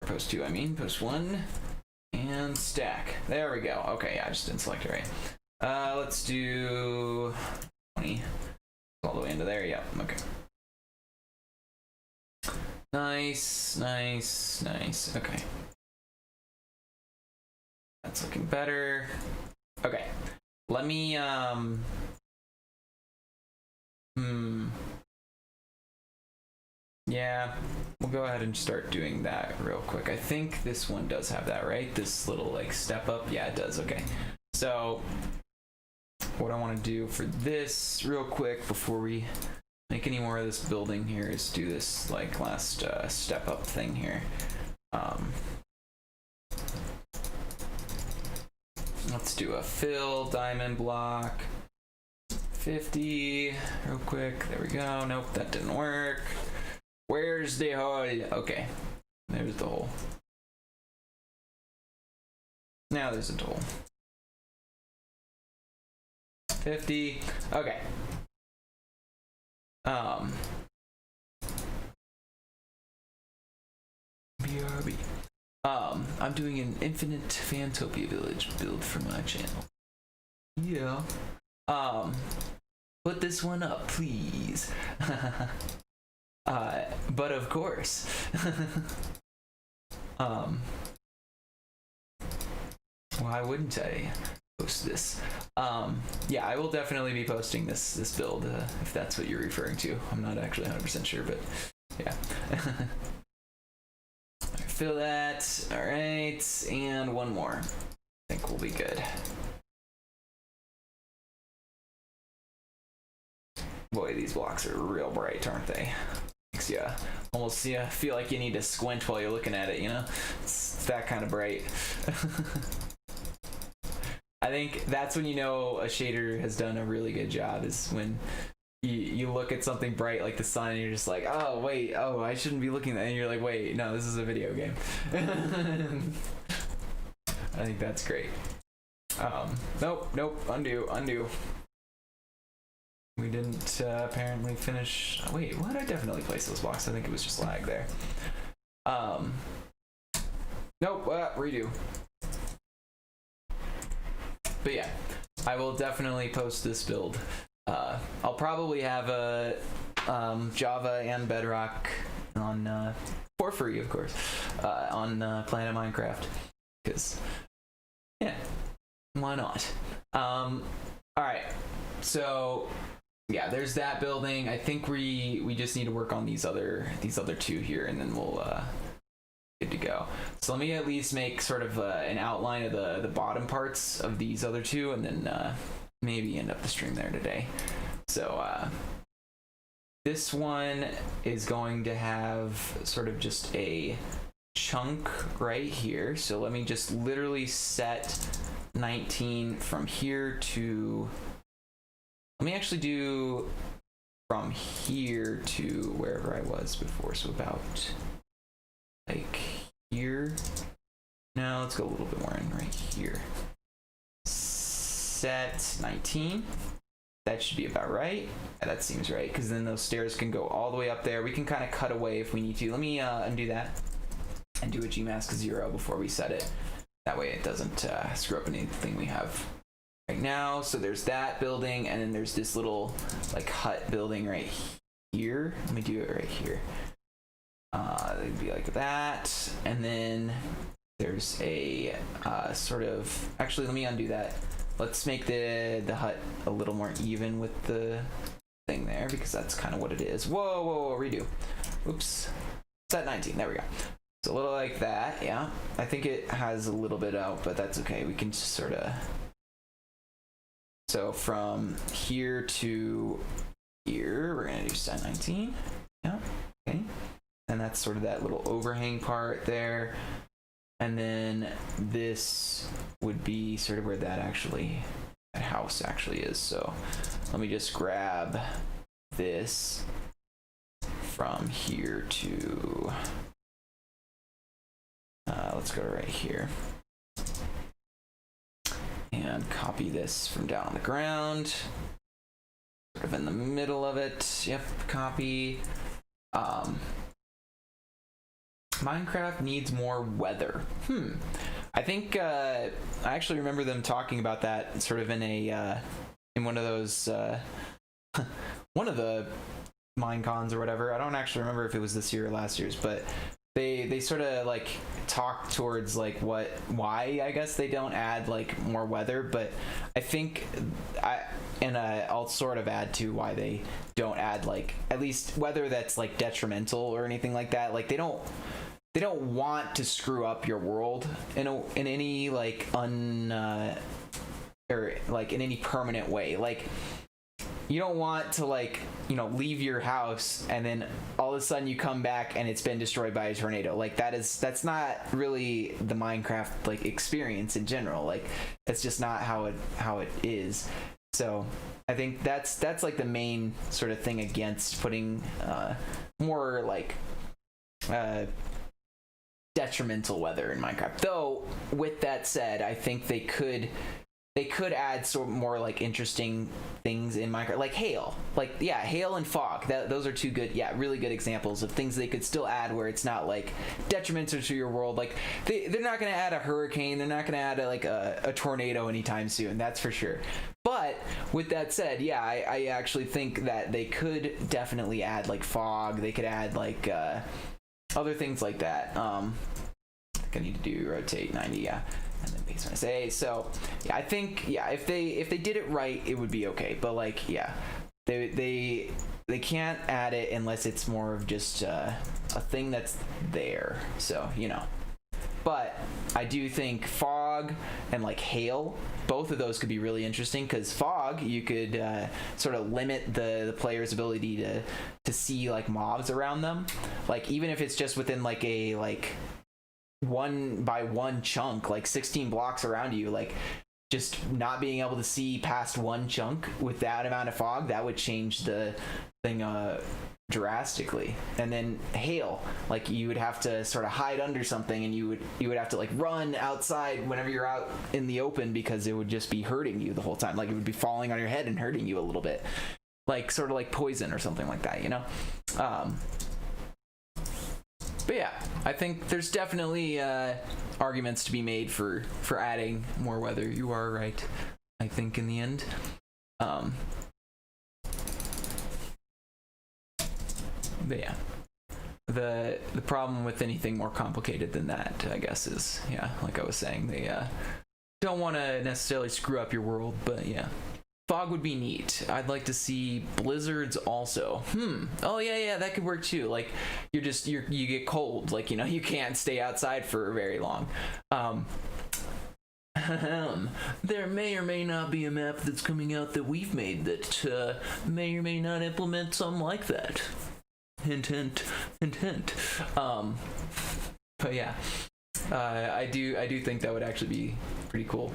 Post 2, I mean. Post 1. And stack. There we go. Okay, yeah, I just didn't select it right. Let's do 20. All the way into there. Yep. Okay. Nice, nice, nice. Okay. That's looking better. Okay. Let me yeah, we'll go ahead and start doing that real quick. I think this one does have that, right? This little like step up. Yeah, it does. Okay. So what I want to do for this real quick before we make any more of this building here is do this like last step up thing here. Let's do a fill diamond block 50 real quick. There we go. Nope, that didn't work. Where's the hole? Okay, there's the hole. Now there's a hole. 50. Okay. BRB. I'm doing an infinite Fantopia village build for my channel. Yeah. Put this one up, please. But of course. Why wouldn't I post this? Yeah, I will definitely be posting this build, if that's what you're referring to. I'm not actually 100% sure, but yeah. Fill that. All right, and one more. I think we'll be good. Boy, these blocks are real bright, aren't they? Makes you almost feel like you need to squint while you're looking at it, you know? It's that kind of bright. I think that's when you know a shader has done a really good job, is when you look at something bright like the sun and you're just like, oh wait, oh I shouldn't be looking at that, and you're like, wait, no, this is a video game. I think that's great. Nope, undo. We didn't apparently finish. Wait, what? I definitely placed those blocks. I think it was just lag there. Nope, redo. But yeah, I will definitely post this build. I'll probably have a Java and Bedrock on for free, of course, on Planet Minecraft, because yeah, why not? All right, so yeah, there's that building. I think we just need to work on these other two here, and then we'll good to go. So let me at least make sort of an outline of the bottom parts of these other two, and then maybe end up the stream there today. So this one is going to have sort of just a chunk right here. So let me just literally set 19 from here to, let me actually do from here to wherever I was before. So about like here. Now let's go a little bit more in right here. Set 19. That should be about right. Yeah, that seems right, because then those stairs can go all the way up there. We can kind of cut away if we need to. Let me undo that and do a gmask 0 before we set it. That way it doesn't screw up anything we have right now. So there's that building, and then there's this little like hut building right here. Let me do it right here. It'd be like that, and then there's a sort of, actually let me undo that. Let's make the hut a little more even with the thing there, because that's kind of what it is. Whoa, redo. Oops. Set 19, there we go. It's a little like that, yeah. I think it has a little bit out, but that's okay. We can just sort of, so from here to here, we're gonna do set 19. Yeah, okay. And that's sort of that little overhang part there. And then this would be sort of where that house actually is. So let me just grab this from here to, let's go right here. And copy this from down on the ground. Sort of in the middle of it. Yep, copy. Minecraft needs more weather. I think I actually remember them talking about that sort of in a in one of those one of the Minecons or whatever. I don't actually remember if it was this year or last year's, but they sort of like talk towards like why I guess they don't add like more weather, but I think I'll sort of add to why they don't add like at least weather that's like detrimental or anything like that. Like they don't want to screw up your world in any like or like in any permanent way. Like you don't want to like, you know, leave your house and then all of a sudden you come back and it's been destroyed by a tornado. Like that's not really the Minecraft like experience in general. Like that's just not how it is. So I think that's like the main sort of thing against putting more like detrimental weather in Minecraft. Though with that said, I think they could add sort of more like interesting things in Minecraft, like hail. Like yeah, hail and fog. Those are two good, really good examples of things they could still add where it's not like detrimental to your world. Like they're not going to add a hurricane. They're not going to add a tornado anytime soon. That's for sure. But with that said, yeah, I actually think that they could definitely add like fog. They could add like other things like that. I think I need to do rotate 90, yeah, and then base minus A. So yeah, I think if they did it right, it would be okay. But like they can't add it unless it's more of just a thing that's there. So you know. But I do think fog and like hail, both of those could be really interesting, because fog, you could sort of limit the player's ability to see like mobs around them. Like even if it's just within like a like 1x1 chunk, like 16 blocks around you, like just not being able to see past one chunk with that amount of fog, that would change the thing drastically. And then hail, like you would have to sort of hide under something, and you would have to like run outside whenever you're out in the open, because it would just be hurting you the whole time. Like it would be falling on your head and hurting you a little bit, like sort of like poison or something like that, you know. But yeah, I think there's definitely arguments to be made for adding more weather. You are right, I think, in the end. But yeah, the problem with anything more complicated than that, I guess, is, yeah, like I was saying, they don't want to necessarily screw up your world, but yeah. Fog would be neat. I'd like to see blizzards also. Oh yeah, that could work too. Like you get cold, like, you know, you can't stay outside for very long. There may or may not be a map that's coming out that we've made that may or may not implement something like that. Hint, hint, hint, hint. But yeah, I do think that would actually be pretty cool.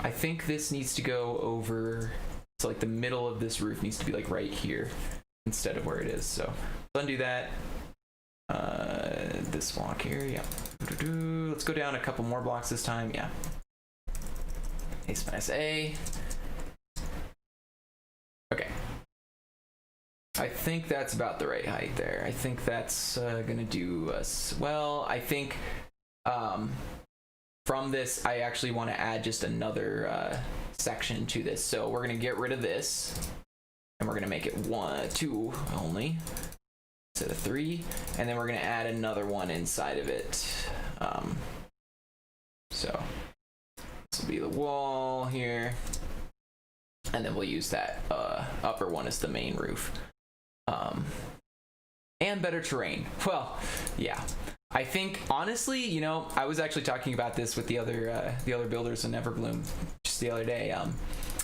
I think this needs to go over, so like the middle of this roof needs to be like right here instead of where it is. So undo that. This block here, yeah. Let's go down a couple more blocks this time, yeah. A minus A. Okay. I think that's about the right height there. I think that's gonna do us well. I think from this, I actually want to add just another section to this. So we're gonna get rid of this, and we're gonna make it 2 only instead of 3, and then we're gonna add another one inside of it. So this will be the wall here, and then we'll use that upper one as the main roof. And better terrain. Well, yeah. I think honestly, you know, I was actually talking about this with the other builders in Everbloom just the other day.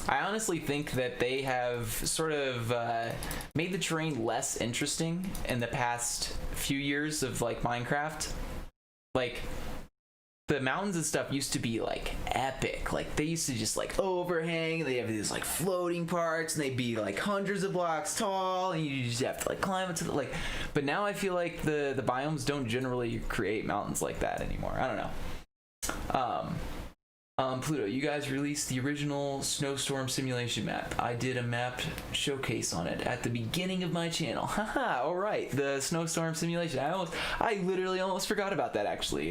I honestly think that they have sort of made the terrain less interesting in the past few years of like Minecraft. Like the mountains and stuff used to be like epic. Like they used to just like overhang. They have these like floating parts, and they'd be like hundreds of blocks tall, and you just have to like climb into the like. But now I feel like the biomes don't generally create mountains like that anymore. I don't know. Pluto, you guys released the original snowstorm simulation map. I did a map showcase on it at the beginning of my channel. Haha, all right, the snowstorm simulation. I literally almost forgot about that actually.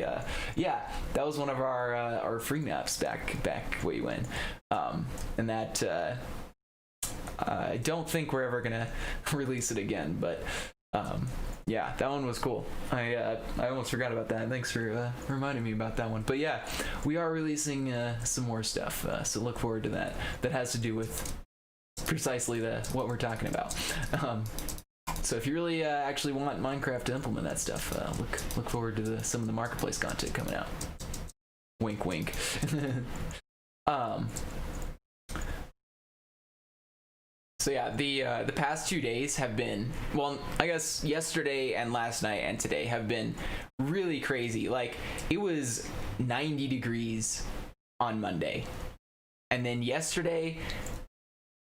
Yeah, that was one of our free maps back way when. And that I don't think we're ever gonna release it again, but yeah, that one was cool. I almost forgot about that. Thanks for reminding me about that one. But yeah, we are releasing some more stuff, so look forward to that. That has to do with precisely what we're talking about. So if you really actually want Minecraft to implement that stuff, look forward to some of the marketplace content coming out. Wink, wink. So yeah, the past 2 days have been, well, I guess yesterday and last night and today have been really crazy. Like it was 90 degrees on Monday, and then yesterday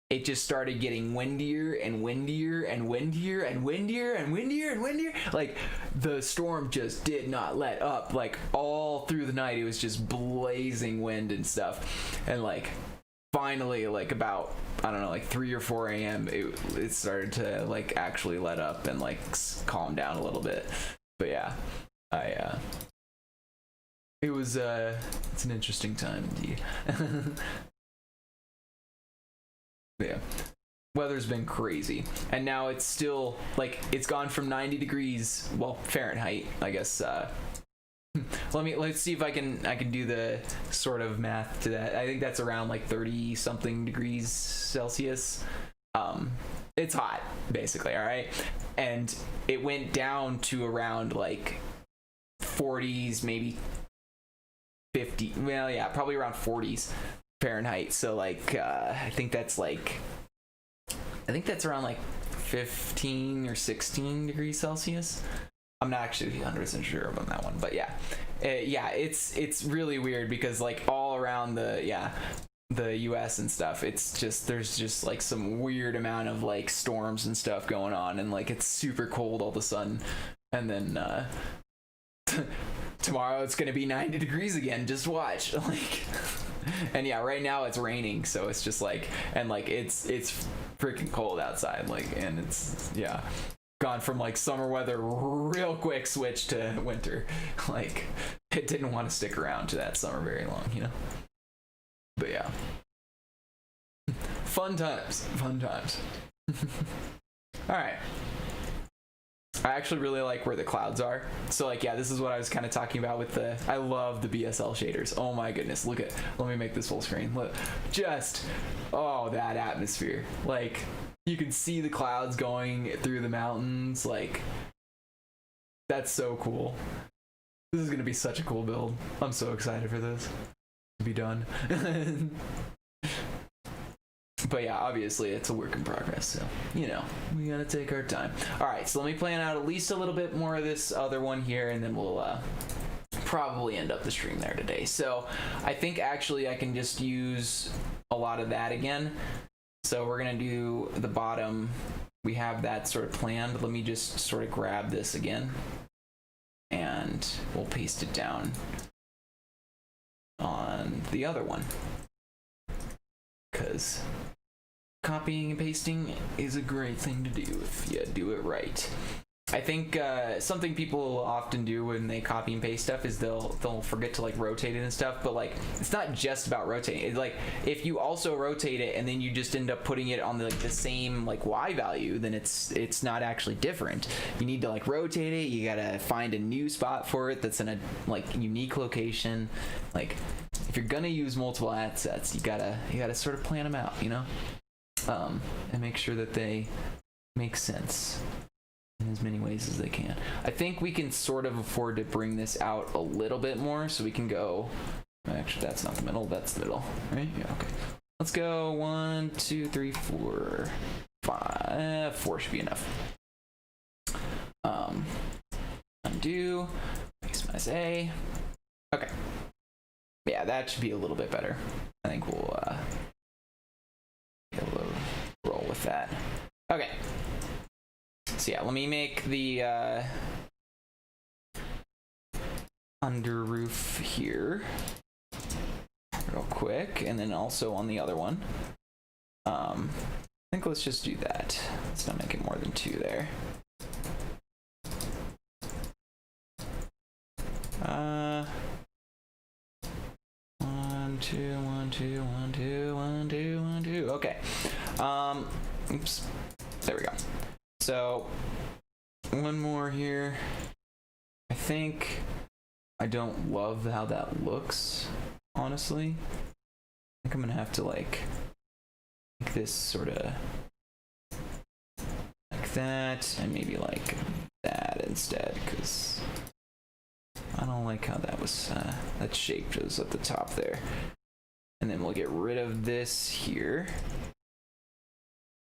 it just started getting windier and windier and windier and windier and windier and windier. Like the storm just did not let up. Like all through the night it was just blazing wind and stuff, and like finally, like about, I don't know, like 3 or 4 a.m. it started to like actually let up and like calm down a little bit. But yeah, it was it's an interesting time indeed. Yeah, weather's been crazy, and now it's still like it's gone from 90 degrees, well, Fahrenheit, I guess. Let's see if I can do the sort of math to that. I think that's around like 30 something degrees Celsius. It's hot basically, all right? And it went down to around like 40s, maybe 50. Well, yeah, probably around 40s Fahrenheit. So like I think that's around like 15 or 16 degrees Celsius. I'm not actually 100% sure on that one, but yeah, it's really weird because like all around the U.S. and stuff, it's just there's just like some weird amount of like storms and stuff going on, and like it's super cold all of a sudden, and then tomorrow it's gonna be 90 degrees again. Just watch, like, and yeah, right now it's raining, so it's just like, and like it's freaking cold outside, like, and it's gone from like summer weather real quick switch to winter. Like it didn't want to stick around to that summer very long, you know. But yeah, fun times. All right, I actually really like where the clouds are. So like, yeah, this is what I was kind of talking about with I love the BSL shaders. Oh my goodness, let me make this full screen. Look, that atmosphere. Like you can see the clouds going through the mountains. Like that's so cool. This is gonna be such a cool build. I'm so excited for this to be done. But yeah, obviously it's a work in progress, so you know, we gotta take our time. All right, so let me plan out at least a little bit more of this other one here, and then we'll probably end up the stream there today. So I think actually I can just use a lot of that again. So we're gonna do the bottom. We have that sort of planned. Let me just sort of grab this again, and we'll paste it down on the other one. because copying and pasting is a great thing to do if you do it right. I think something people often do when they copy and paste stuff is they'll forget to like rotate it and stuff, but like it's not just about rotating. It's like if you also rotate it and then you just end up putting it on the, like the same like Y value, then it's not actually different. You need to like rotate it. You gotta find a new spot for it that's in a like unique location. Like if you're gonna use multiple assets, you gotta sort of plan them out, you know, and make sure that they make sense in as many ways as they can. I think we can sort of afford to bring this out a little bit more, so we can go, actually that's not the middle, that's the middle, right? Yeah, okay. Let's go 1, 2, 3, 4, 5. 4 should be enough. Undo, maximize A. Okay. Yeah, that should be a little bit better. I think we'll be able to roll with that. Okay. So yeah, let me make the under roof here real quick, and then also on the other one. I think let's just do that. Let's not make it more than 2 there. 1, 2, 1, 2, 1, 2, 1, 2, 1, 2. Okay. Oops. There we go. So, one more here. I think I don't love how that looks, honestly. I think I'm gonna have to like make this sort of like that, and maybe like that instead, because I don't like how that was, that shape was at the top there. And then we'll get rid of this here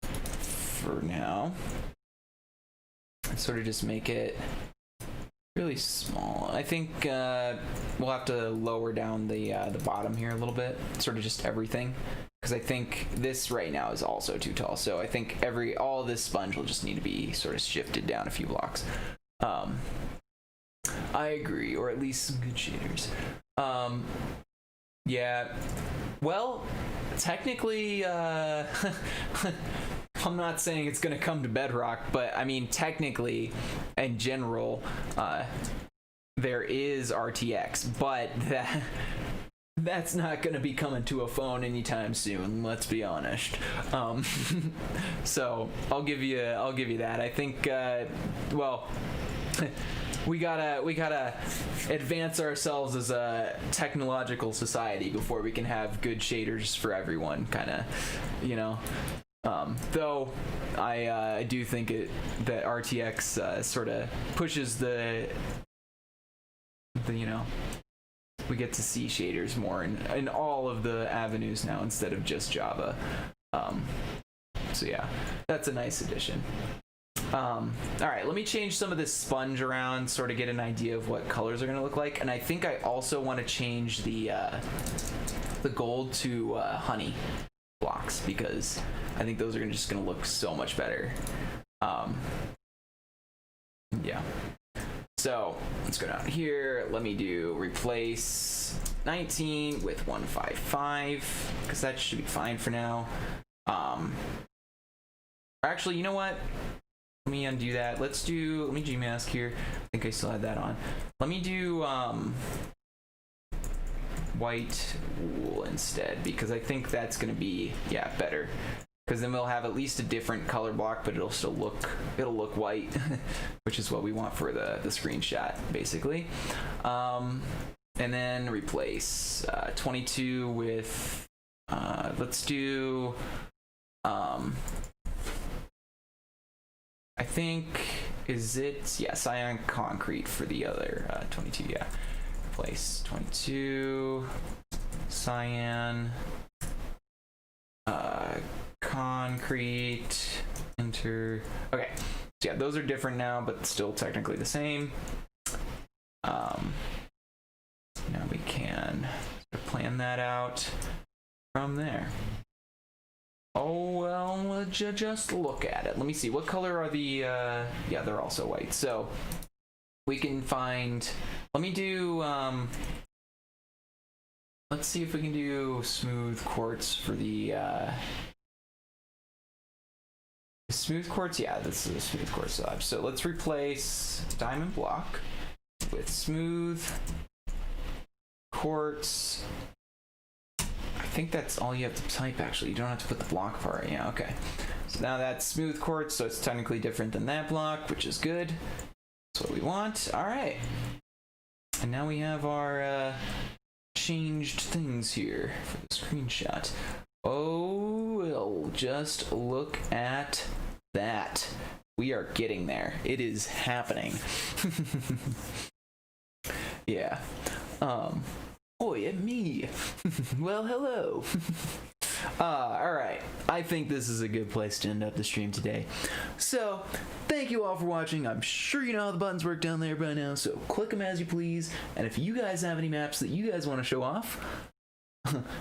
for now. Sort of just make it really small. I think we'll have to lower down the bottom here a little bit, sort of just everything, because I think this right now is also too tall. So I think all this sponge will just need to be sort of shifted down a few blocks. I agree, or at least some good shaders. Yeah. Well, technically, I'm not saying it's going to come to bedrock, but I mean, technically, in general, there is RTX, but that's not going to be coming to a phone anytime soon. Let's be honest. So I'll give you that. I think, well, we gotta advance ourselves as a technological society before we can have good shaders for everyone, kind of, you know. Though I do think that RTX sort of pushes the you know, we get to see shaders more in all of the avenues now instead of just Java. So yeah, that's a nice addition. All right, let me change some of this sponge around, sort of get an idea of what colors are going to look like. And I think I also want to change the gold to honey blocks, because I think those are just going to look so much better. Yeah. So let's go down here. Let me do replace 19 with 155, because that should be fine for now. Actually, you know what? Let me undo that. Let me Gmask here. I think I still had that on. Let me do white wool instead, because I think that's going to be, yeah, better. Because then we'll have at least a different color block, but it'll look white, which is what we want for the screenshot, basically. And then replace 22 with, let's do, I think, cyan concrete for the other 22, yeah. Replace 22, cyan, concrete, enter. Okay, so yeah, those are different now, but still technically the same. Now we can plan that out from there. Oh, well, just look at it. Let me see. What color are the, yeah, they're also white. So we can find, let me do, let's see if we can do smooth quartz for the smooth quartz. Yeah, this is a smooth quartz slab. So let's replace diamond block with smooth quartz. I think that's all you have to type, actually. You don't have to put the block part. Yeah, okay. So now that's smooth quartz, so it's technically different than that block, which is good. That's what we want. All right. And now we have our changed things here for the screenshot. Oh, well, just look at that. We are getting there. It is happening. Yeah. Oi, at me. Well, hello. Alright. I think this is a good place to end up the stream today. So, thank you all for watching. I'm sure you know how the buttons work down there by now, so click them as you please. And if you guys have any maps that you guys want to show off,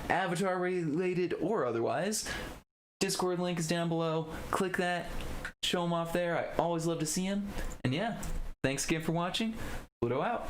avatar related or otherwise, Discord link is down below. Click that. Show them off there. I always love to see them. And yeah, thanks again for watching. Pluto out.